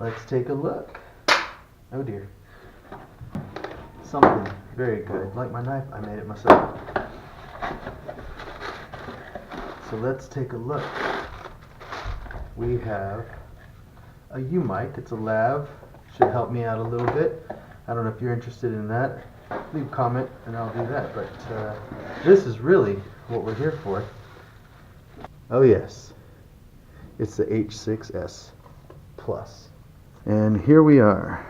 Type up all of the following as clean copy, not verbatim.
let's take a look. Oh dear. Something very good. Like my knife, I made it myself. So let's take a look. We have a U-mic. It's a lav. Should help me out a little bit. I don't know if you're interested in that. Leave a comment and I'll do that. But this is really what we're here for. Oh yes. It's the H6s Plus. And here we are.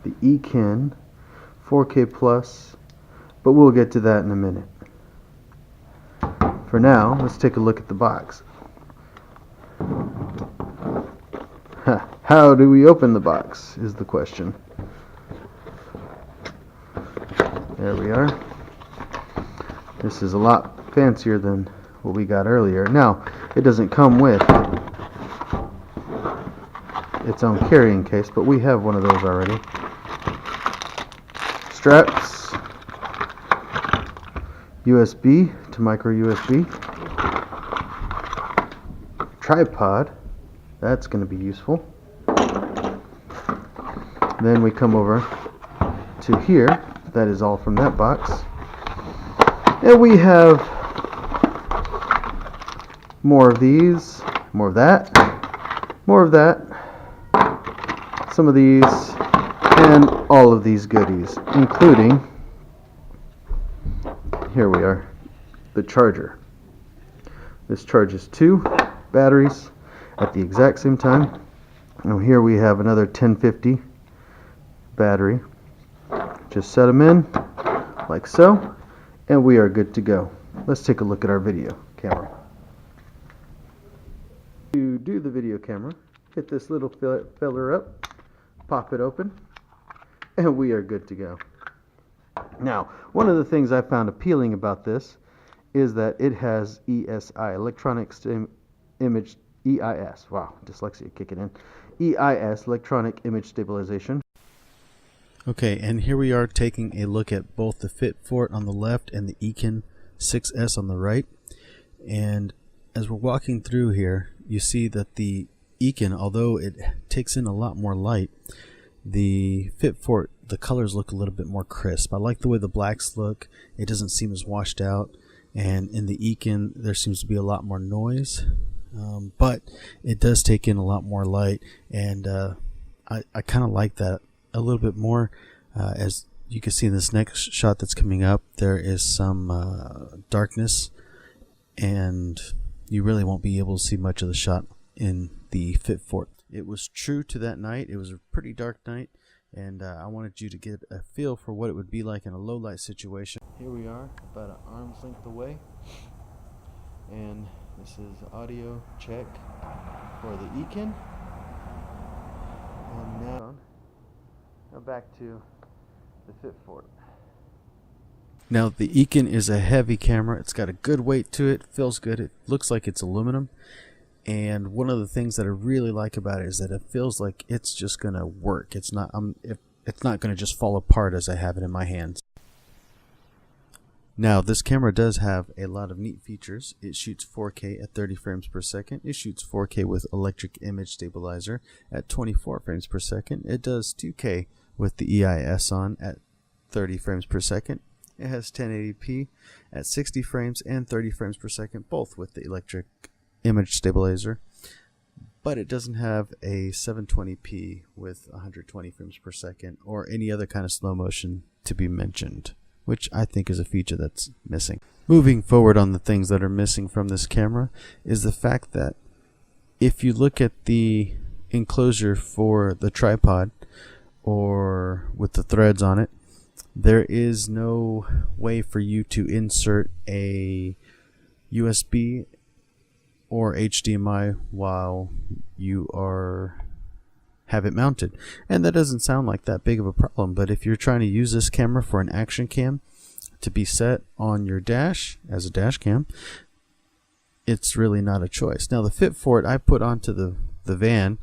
The EKEN 4K Plus. But we'll get to that in a minute. For now, let's take a look at the box. How do we open the box is the question. There we are. This is a lot fancier than what we got earlier. Now, it doesn't come with its own carrying case, but we have one of those already. Straps, USB to micro USB, tripod, that's going to be useful. Then we come over to here, that is all from that box, and we have more of these, more of that, more of that, some of these, and all of these goodies, including, here we are, the charger. This charges 2 batteries at the exact same time. Now here we have another 1050 battery. Just set them in like so, and we are good to go. Let's take a look at our video camera. To do the video camera, hit this little filler up, pop it open, and we are good to go. Now, one of the things I found appealing about this is that it has ESI, Electronic Image, EIS, wow, dyslexia kicking in, EIS, Electronic Image Stabilization. Okay, and here we are taking a look at both the FitFort on the left and the EKEN 6s on the right. And as we're walking through here, you see that the EKEN, although it takes in a lot more light, the FitFort, the colors look a little bit more crisp. I like the way the blacks look. It doesn't seem as washed out. And in the EKEN, there seems to be a lot more noise. But it does take in a lot more light. And I kind of like that a little bit more. As you can see in this next shot that's coming up, there is some darkness. And you really won't be able to see much of the shot in the FitFort. It was true to that night. It was a pretty dark night, and I wanted you to get a feel for what it would be like in a low light situation. Here we are, about an arm's length away, and this is audio check for the EKEN. And now back to the FitFort. Now the EKEN is a heavy camera. It's got a good weight to it, feels good. It looks like it's aluminum. And one of the things that I really like about it is that it feels like it's just gonna work. It's not gonna just fall apart as I have it in my hands. Now this camera does have a lot of neat features. It shoots 4K at 30 frames per second. It shoots 4K with electric image stabilizer at 24 frames per second. It does 2K with the EIS on at 30 frames per second. It has 1080p at 60 frames and 30 frames per second, both with the electric image stabilizer, but it doesn't have a 720p with 120 frames per second or any other kind of slow motion to be mentioned, which I think is a feature that's missing. Moving forward on the things that are missing from this camera is the fact that if you look at the enclosure for the tripod or with the threads on it, there is no way for you to insert a USB or HDMI while you have it mounted, and that doesn't sound like that big of a problem. But if you're trying to use this camera for an action cam to be set on your dash as a dash cam, it's really not a choice. Now the FitFort I put onto the van,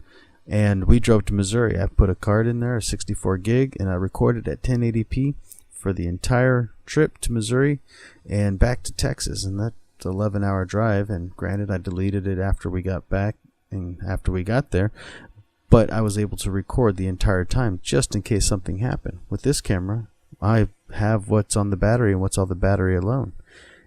and we drove to Missouri. I put a card in there, a 64 gig, and I recorded at 1080p for the entire trip to Missouri and back to Texas, and that's 11-hour drive. And granted, I deleted it after we got back and after we got there, but I was able to record the entire time just in case something happened. With this camera, I have what's on the battery and what's on the battery alone,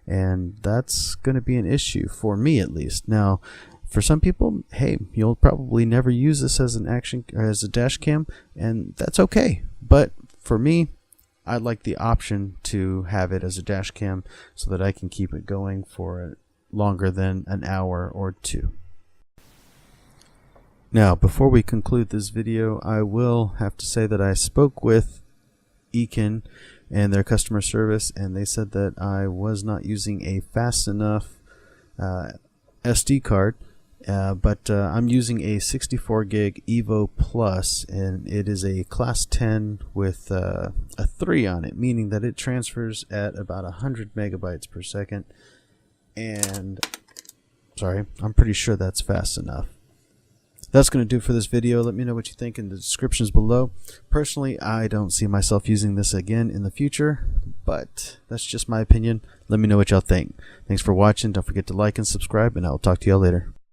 and that's going to be an issue for me, at least. Now, for some people, hey, you'll probably never use this as a dash cam, and that's okay. But for me, I'd like the option to have it as a dash cam so that I can keep it going for longer than an hour or two. Now, before we conclude this video, I will have to say that I spoke with EKEN and their customer service, and they said that I was not using a fast enough SD card. But I'm using a 64 gig Evo Plus, and it is a class 10 with a 3 on it, meaning that it transfers at about 100 megabytes per second. And sorry, I'm pretty sure that's fast enough. That's going to do it for this video. Let me know what you think in the descriptions below. Personally, I don't see myself using this again in the future, but that's just my opinion. Let me know what y'all think. Thanks for watching. Don't forget to like and subscribe, and I'll talk to y'all later.